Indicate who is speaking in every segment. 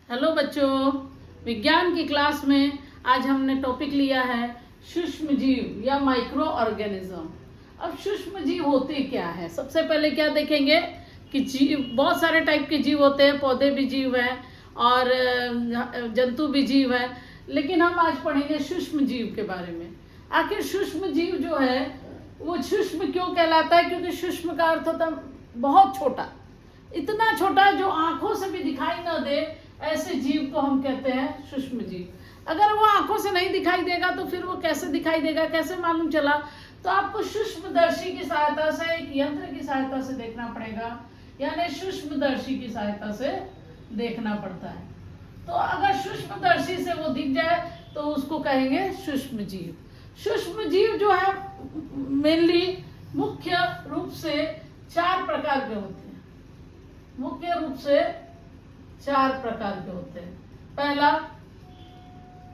Speaker 1: Hello बच्चों, विज्ञान की क्लास में आज हमने टॉपिक लिया है सूक्ष्म जीव या माइक्रो ऑर्गेनिज्म। अब सूक्ष्म जीव होते क्या है? सबसे पहले क्या देखेंगे कि जीव बहुत सारे टाइप के जीव होते हैं। पौधे भी जीव हैं और जंतु भी जीव हैं, लेकिन हम आज पढ़ेंगे सूक्ष्म जीव के बारे में। आखिर सूक्ष्म जीव जो है वो सूक्ष्म क्यों कहलाता है? क्योंकि सूक्ष्म का अर्थ होता है बहुत छोटा, इतना छोटा जो आंखों से भी दिखाई न दे, ऐसे जीव को हम कहते हैं सूक्ष्म जीव। अगर वो आंखों से नहीं दिखाई देगा तो फिर वो कैसे दिखाई देगा, कैसे मालूम चला? तो आपको सूक्ष्मदर्शी की सहायता से, एक यंत्र की सहायता से देखना पड़ेगा, यानी सूक्ष्मदर्शी की सहायता से देखना पड़ता है। तो अगर सूक्ष्मदर्शी से वो दिख जाए तो उसको कहेंगे सूक्ष्म जीव। सूक्ष्म जीव जो है मेनली मुख्य रूप से 4 प्रकार के होते हैं। मुख्य रूप से 4 प्रकार के होते हैं। पहला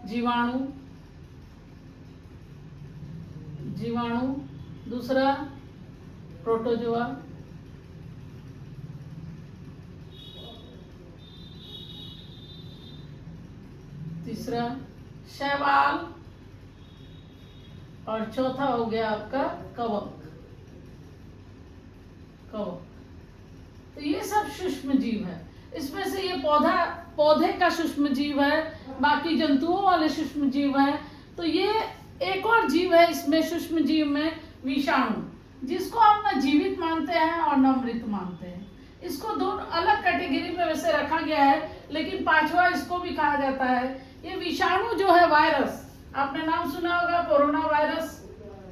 Speaker 1: जीवाणु, दूसरा प्रोटोजोआ, तीसरा शैवाल और चौथा हो गया आपका कवक। तो ये सब सूक्ष्म जीव है। इसमें से ये पौधे का सूक्ष्म जीव है, बाकी जंतुओं वाले सूक्ष्म जीव है। तो ये एक और जीव है इसमें, सूक्ष्म जीव में विषाणु, जिसको हम न जीवित मानते हैं और न मृत मानते हैं। इसको दोनों अलग कैटेगरी में वैसे रखा गया है, लेकिन पांचवा इसको भी कहा जाता है। ये विषाणु जो है वायरस, आपने नाम सुना होगा कोरोना वायरस,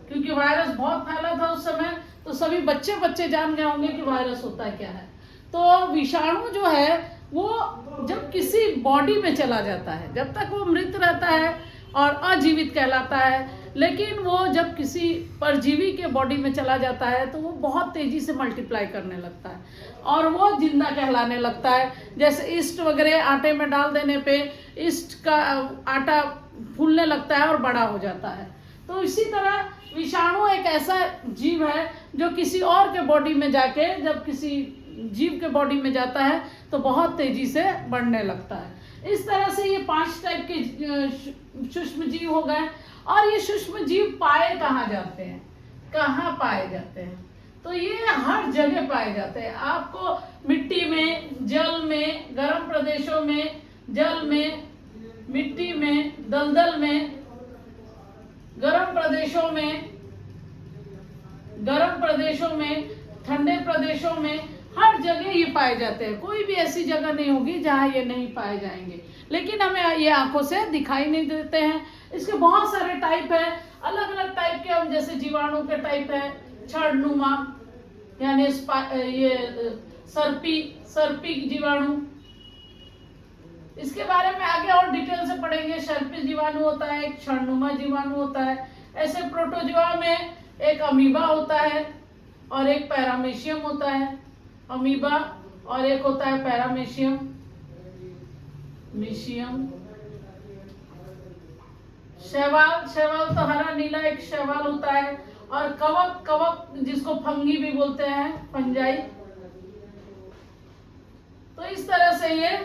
Speaker 1: क्योंकि वायरस बहुत फैला था उस समय, तो सभी बच्चे जान गए होंगे कि वायरस होता क्या है। तो विषाणु जो है वो जब किसी बॉडी में चला जाता है, जब तक वो मृत रहता है और अजीवित कहलाता है, लेकिन वो जब किसी परजीवी के बॉडी में चला जाता है तो वो बहुत तेजी से मल्टीप्लाई करने लगता है और वो जिंदा कहलाने लगता है। जैसे ईस्ट वगैरह आटे में डाल देने पे ईस्ट का आटा फूलने लगता है और बड़ा हो जाता है। तो इसी तरह विषाणु एक ऐसा जीव है जो किसी और के बॉडी में जाके, जब किसी जीव के बॉडी में जाता है तो बहुत तेजी से बढ़ने लगता है। इस तरह से ये 5 टाइप के सूक्ष्म जीव हो गए। और ये सूक्ष्म जीव पाए कहाँ जाते हैं? कहाँ पाए जाते हैं? तो ये हर जगह पाए जाते हैं। आपको मिट्टी में, जल में, गर्म प्रदेशों में, जल में, मिट्टी में, दलदल में, गर्म प्रदेशों में, ठंडे प्रदेशों में, हर जगह ये पाए जाते हैं। कोई भी ऐसी जगह नहीं होगी जहाँ ये नहीं पाए जाएंगे, लेकिन हमें ये आंखों से दिखाई नहीं देते हैं। इसके बहुत सारे टाइप है, अलग अलग टाइप के। हम जैसे जीवाणु के टाइप है छड़नुमा, यानी ये सर्पी जीवाणु। इसके बारे में आगे और डिटेल से पढ़ेंगे। सर्पी जीवाणु होता है, एक छड़नुमा जीवाणु होता है। ऐसे प्रोटोजोआ में एक अमीबा होता है और एक पैरामीशियम होता है। अमीबा और एक होता है पैरामीशियम। शैवाल तो हरा नीला एक शैवाल होता है। और कवक जिसको फंगी भी बोलते हैं, फंजाई। तो इस तरह से ये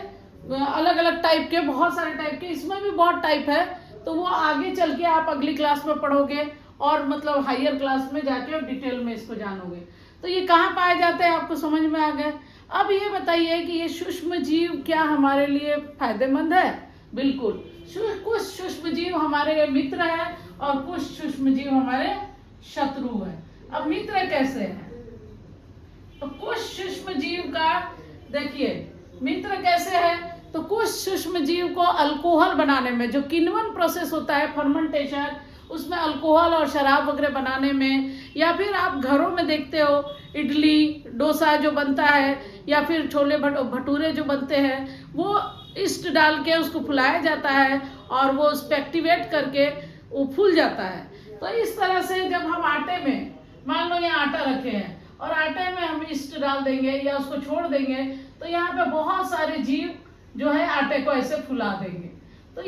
Speaker 1: अलग अलग टाइप के, बहुत सारे टाइप के, इसमें भी बहुत टाइप है। तो वो आगे चल के आप अगली क्लास में पढ़ोगे और मतलब हायर क्लास में जाके डिटेल में इसको जानोगे। तो ये कहाँ पाए जाते हैं आपको समझ में आ गए। अब ये बताइए कि ये सूक्ष्म जीव क्या हमारे लिए फायदेमंद है? बिल्कुल। कुछ सूक्ष्म जीव हमारे मित्र है और कुछ सूक्ष्म जीव हमारे शत्रु है। अब मित्र कैसे है? तो कुछ सूक्ष्म जीव का देखिए मित्र कैसे है। तो कुछ सूक्ष्म जीव को अल्कोहल बनाने में, जो किण्वन प्रोसेस होता है, फर्मेंटेशन, उसमें अल्कोहल और शराब वगैरह बनाने में, या फिर आप घरों में देखते हो इडली डोसा जो बनता है, या फिर छोले भटूरे जो बनते हैं, वो ईस्ट डाल के उसको फुलाया जाता है और वो उस पर एक्टिवेट करके वो फूल जाता है। तो इस तरह से जब हम आटे में, मान लो यहाँ आटा रखे हैं और आटे में हम ईस्ट डाल देंगे या उसको छोड़ देंगे, तो यहाँ पे बहुत सारे जीव जो है आटे को ऐसे फुला देंगे। तो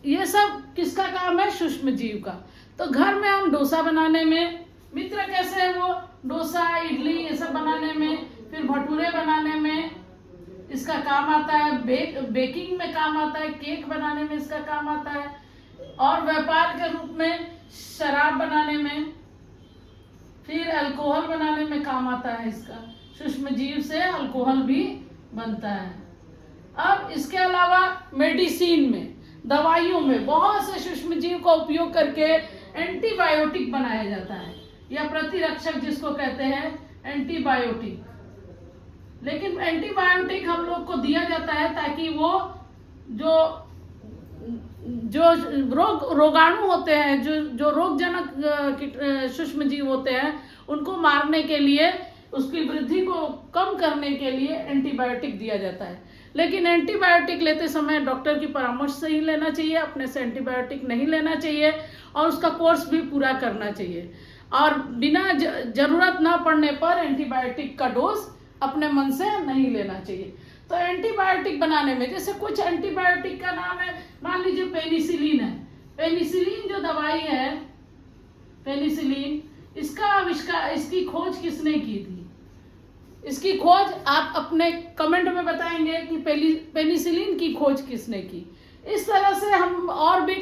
Speaker 1: ये सब किसका काम है? सूक्ष्म जीव का। तो घर में हम डोसा बनाने में मित्र कैसे है वो? डोसा, इडली ये सब बनाने में, फिर भटूरे बनाने में, इसका काम आता है, बेकिंग में काम आता है, केक बनाने में इसका काम आता है, और व्यापार के रूप में शराब बनाने में, फिर अल्कोहल बनाने में काम आता है इसका। सूक्ष्म जीव से अल्कोहल भी बनता है। अब इसके अलावा मेडिसिन में, दवाइयों में बहुत से सूक्ष्म जीव का उपयोग करके एंटीबायोटिक बनाया जाता है, या प्रतिरक्षक जिसको कहते हैं एंटीबायोटिक। लेकिन एंटीबायोटिक हम लोग को दिया जाता है ताकि वो जो रोगाणु होते हैं, जो रोगजनक सूक्ष्म जीव होते हैं, उनको मारने के लिए, उसकी वृद्धि को कम करने के लिए एंटीबायोटिक दिया जाता है। लेकिन एंटीबायोटिक लेते समय डॉक्टर की परामर्श से ही लेना चाहिए, अपने से एंटीबायोटिक नहीं लेना चाहिए, और उसका कोर्स भी पूरा करना चाहिए। और बिना जरूरत ना पड़ने पर एंटीबायोटिक का डोज अपने मन से नहीं लेना चाहिए। तो एंटीबायोटिक बनाने में, जैसे कुछ एंटीबायोटिक का नाम है, मान लीजिए पेनिसिलिन है। पेनिसिलिन जो दवाई है, पेनिसिलिन, इसका आविष्कार, इसकी खोज किसने की थी? इसकी खोज आप अपने कमेंट में बताएंगे कि पेनिसिलिन की खोज किसने की। इस तरह से हम और भी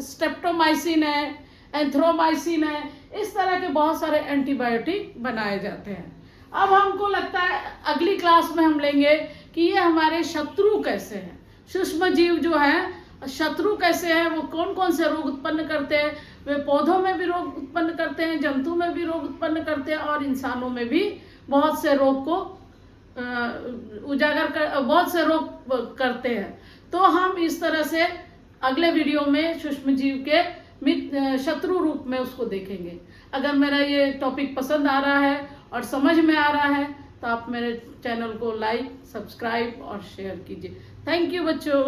Speaker 1: स्ट्रेप्टोमाइसिन है, एंथ्रोमाइसिन है, इस तरह के बहुत सारे एंटीबायोटिक बनाए जाते हैं। अब हमको लगता है अगली क्लास में हम लेंगे कि ये हमारे शत्रु कैसे हैं, सूक्ष्म जीव जो हैं शत्रु कैसे हैं, वो कौन कौन से रोग उत्पन्न करते हैं। वे पौधों में भी रोग उत्पन्न करते हैं, जंतु में भी रोग उत्पन्न करते हैं, और इंसानों में भी बहुत से रोग को बहुत से रोग करते हैं। तो हम इस तरह से अगले वीडियो में सूक्ष्म जीव के शत्रु रूप में उसको देखेंगे। अगर मेरा ये टॉपिक पसंद आ रहा है और समझ में आ रहा है तो आप मेरे चैनल को लाइक, सब्सक्राइब और शेयर कीजिए। थैंक यू बच्चों।